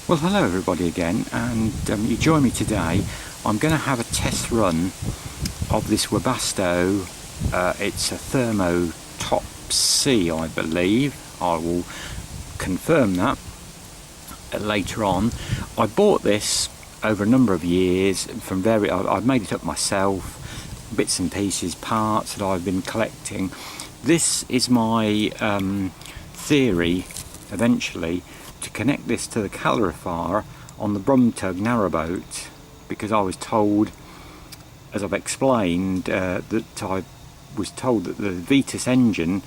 Well, hello everybody again, and you join me today. I'm going to have a test run of this Webasto. It's a Thermo Top C, I believe. I will confirm that later on. I bought this over a number of years from I've made it up myself, bits and pieces, parts that I've been collecting. This is my theory, eventually, to connect this to the calorifier on the BrumTug Narrowboat, because I was told, as I've explained, that I was told that the Vetus engine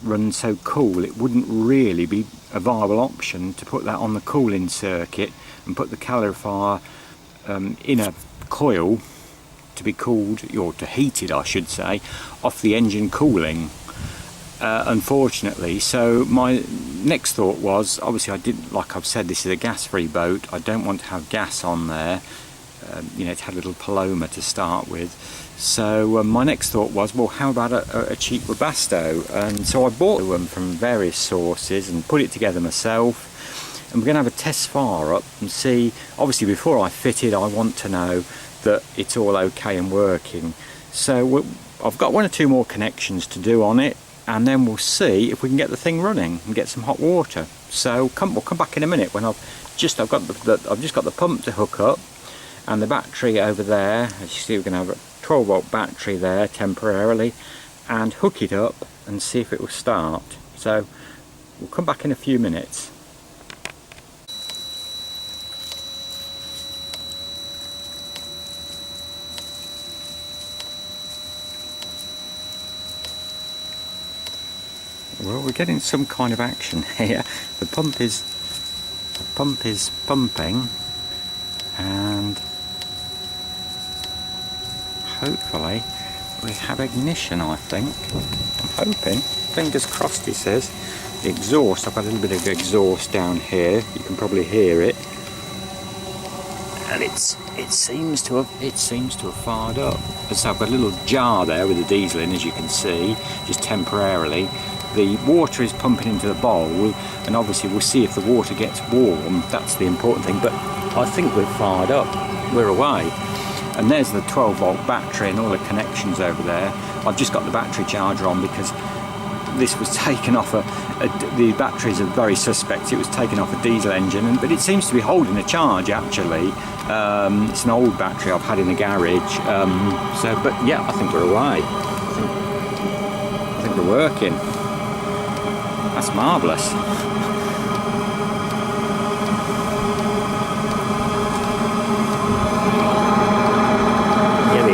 runs so cool it wouldn't really be a viable option to put that on the cooling circuit and put the calorifier in a coil to be cooled, or to heat it I should say, off the engine cooling. Unfortunately, so my next thought was, obviously I didn't, like I've said, this is a gas-free boat. I don't want to have gas on there. You know, it had a little Paloma to start with. So my next thought was, well, how about a cheap Webasto? And so I bought them from various sources and put it together myself. And we're going to have a test fire up and see. Obviously, before I fit it, I want to know that it's all okay and working. So I've got one or two more connections to do on it, and then we'll see if we can get the thing running and get some hot water. So we'll come back in a minute when I've just got the pump to hook up and the battery over there. As you see, we're going to have a 12-volt battery there temporarily, and hook it up and see if it will start. So we'll come back in a few minutes. Well, we're getting some kind of action here. The pump is pumping, and hopefully we have ignition, I think. I'm hoping. Fingers crossed, he says. The exhaust, I've got a little bit of exhaust down here. You can probably hear it. And it seems to have fired up. So I've got a little jar there with the diesel in, as you can see, just temporarily. The water is pumping into the bowl, and obviously we'll see if the water gets warm. That's the important thing. But I think we're fired up. We're away. And there's the 12-volt battery and all the connections over there. I've just got the battery charger on because this was taken off the batteries are very suspect. It was taken off a diesel engine, but it seems to be holding a charge actually. It's an old battery I've had in the garage. But yeah, I think we're away. I think we're working. That's marvellous. Yeah, the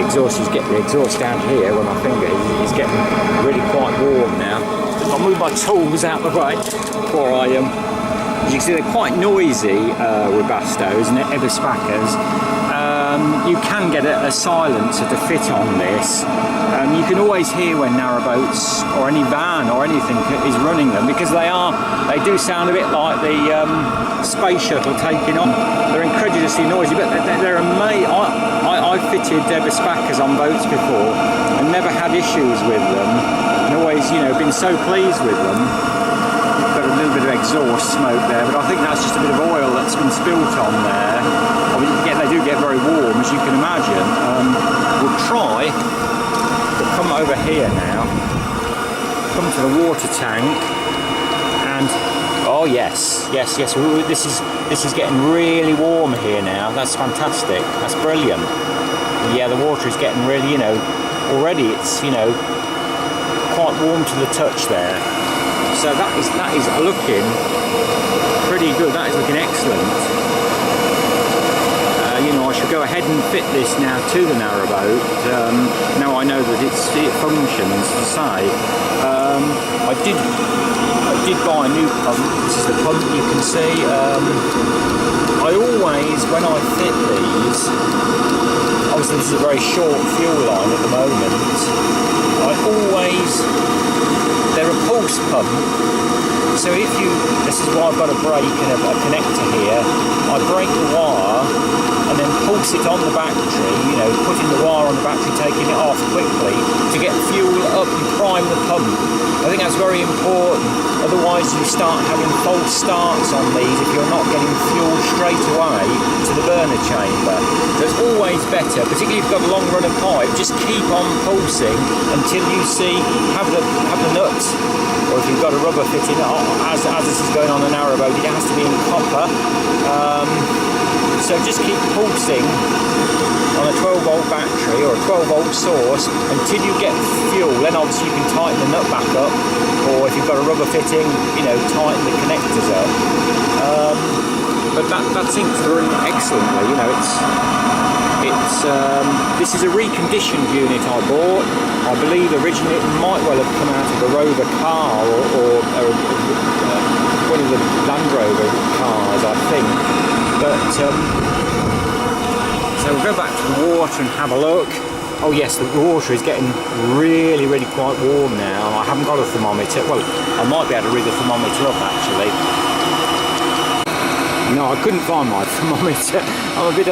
exhaust down here where my finger is getting really quite warm now. I'll move my tools out the way before I as you can see, they're quite noisy Webastos and Ebuspackers. You can get a silencer to fit on this. You can always hear when narrowboats or any van or anything is running them, because they do sound a bit like the space shuttle taking off. They're incredulously noisy, but they're amazing. I've fitted Ebuspackers on boats before and never had issues with them, and always, you know, been so pleased with them. Got a little bit of exhaust smoke there, but I think that's just a bit of oil that's been spilt on there. I mean, they do get very warm, as you can imagine. We'll try to come over here now, come to the water tank, and oh yes, this is getting really warm here now. That's fantastic. That's brilliant. Yeah, the water is getting really, you know, already it's, you know, quite warm to the touch there. So that is looking pretty good. That is looking excellent. You know, I should go ahead and fit this now to the narrowboat. Now I know that it functions, as I say. I did buy a new pump. This is the pump you can see. I always, when I fit these, obviously this is a very short fuel line at the moment, they're a pulse pump. So this is why I've got a brake and a connector here. I break the wire and then pulse it on the battery, you know, putting the wire on the battery, taking it off quickly to get fuel up and prime the pump. I think that's very important. Otherwise you start having false starts on these if you're not getting fuel straight chamber. So it's always better, particularly if you've got a long run of pipe, just keep on pulsing until you see, have the nuts, or if you've got a rubber fitting, as this is going on a narrowboat, it has to be in copper. So just keep pulsing on a 12-volt battery or a 12-volt source until you get fuel. Then obviously you can tighten the nut back up, or if you've got a rubber fitting, you know, tighten the connectors up. But that seems to run excellently. You know, this is a reconditioned unit I bought. I believe originally it might well have come out of a Rover car or one of the Land Rover cars, I think. But so we'll go back to the water and have a look. Oh yes, the water is getting really quite warm now. I haven't got a thermometer. Well, I might be able to rig the thermometer up actually. No, I couldn't find my thermometer. I'm a bit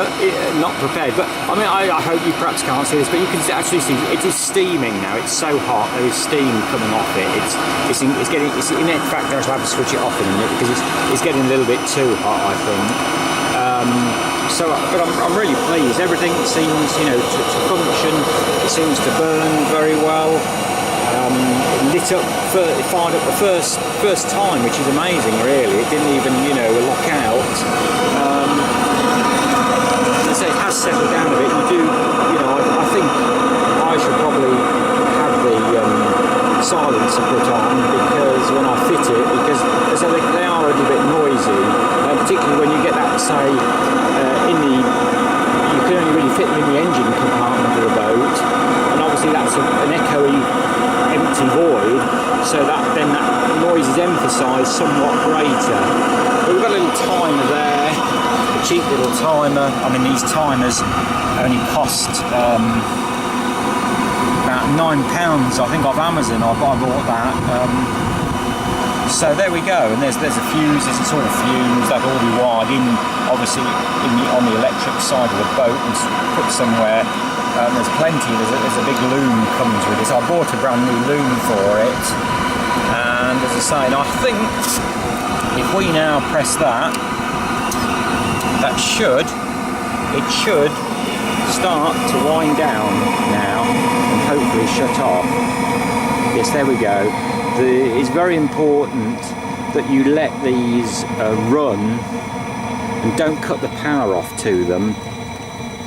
not prepared, but I mean, I hope you perhaps can't see this, but you can actually see it is steaming now. It's so hot. There is steam coming off it. It's in fact, I have to switch it off in a minute because it's getting a little bit too hot, I think. But I'm really pleased. Everything seems, you know, to function. It seems to burn very well. It lit up, it fired up the first time, which is amazing, really. It didn't even, you know, lock out. As I say, it has settled down a bit. You do, you know, I think I should probably have the silencer put on because when I fit it, because as I think they are a little bit noisy, particularly when you get that, say, you can only really fit them in the engine compartment of the boat, and obviously that's an echoey empty void, so that noise is emphasised somewhat greater. But we've got a little timer there, a cheap little timer. I mean, these timers only cost about £9, I think, off Amazon. I bought that. So there we go, and there's a fuse, there's a sort of fuse that'll all be wired in, obviously on the electric side of the boat and put somewhere. There's plenty, there's a big loom comes with this. I bought a brand new loom for it, and as I say, and I think if we now press that, it should start to wind down now and hopefully shut off. Yes, there we go. It's very important that you let these run and don't cut the power off to them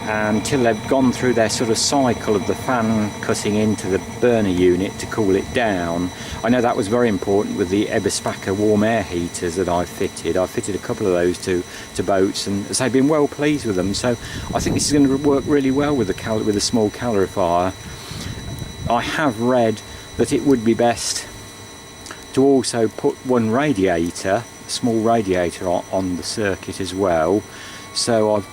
until they've gone through their sort of cycle of the fan cutting into the burner unit to cool it down. I know that was very important with the Webasto warm air heaters that I fitted. I fitted a couple of those to boats, and as I've been well pleased with them. So I think this is going to work really well with the small calorifier. I have read that it would be best to also put one radiator, a small radiator on the circuit as well. So I've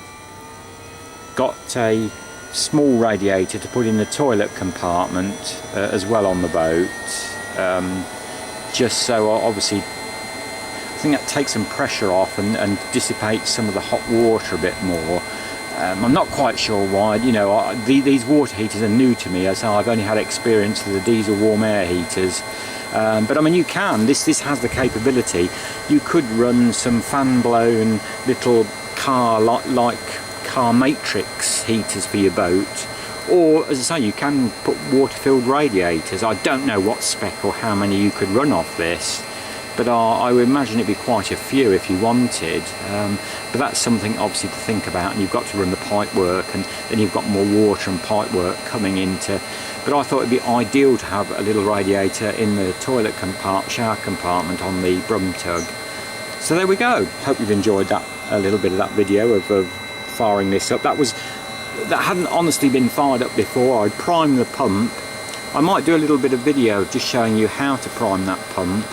got a small radiator to put in the toilet compartment as well on the boat, just so obviously I think that takes some pressure off and dissipates some of the hot water a bit more. I'm not quite sure why. You know, these water heaters are new to me, as I've only had experience with the diesel warm air heaters. But I mean, you can. This has the capability. You could run some fan-blown little like car matrix heaters for your boat, or as I say, you can put water-filled radiators. I don't know what spec or how many you could run off this, but I would imagine it'd be quite a few if you wanted. But that's something obviously to think about, and you've got to run the pipe work, and then you've got more water and pipe work coming into. But I thought it'd be ideal to have a little radiator in the toilet shower compartment on the BrumTug. So there we go. Hope you've enjoyed that, a little bit of that video of firing this up. That hadn't honestly been fired up before. I'd primed the pump. I might do a little bit of video just showing you how to prime that pump,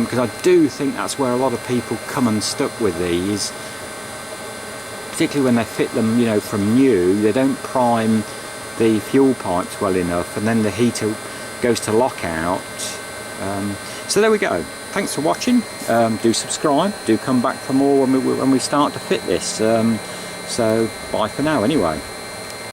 because I do think that's where a lot of people come unstuck with these, particularly when they fit them, you know, from new. They don't prime the fuel pipes well enough, and then the heater goes to lockout. So there we go. Thanks for watching. Do subscribe. Do come back for more when we start to fit this. So bye for now anyway.